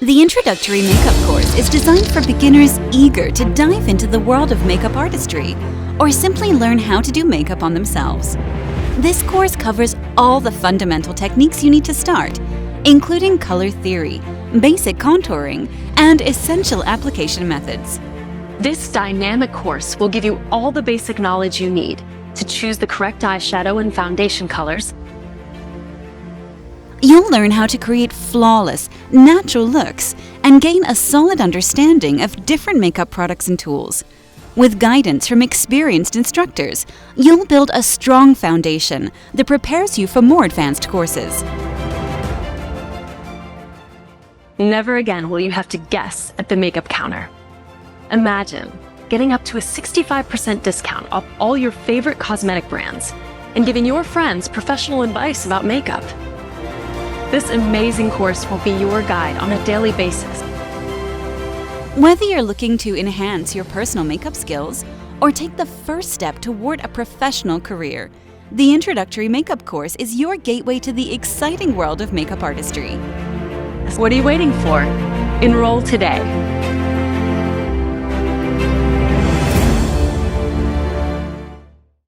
The Introductory Makeup Course is designed for beginners eager to dive into the world of makeup artistry or simply learn how to do makeup on themselves. This course covers all the fundamental techniques you need to start, including color theory, basic contouring, and essential application methods. This dynamic course will give you all the basic knowledge you need to choose the correct eyeshadow and foundation colors. You'll learn how to create flawless, natural looks and gain a solid understanding of different makeup products and tools. With guidance from experienced instructors, you'll build a strong foundation that prepares you for more advanced courses. Never again will you have to guess at the makeup counter. Imagine getting up to a 65% discount off all your favorite cosmetic brands and giving your friends professional advice about makeup. This amazing course will be your guide on a daily basis. Whether you're looking to enhance your personal makeup skills or take the first step toward a professional career, the Introductory Makeup Course is your gateway to the exciting world of makeup artistry. What are you waiting for? Enroll today.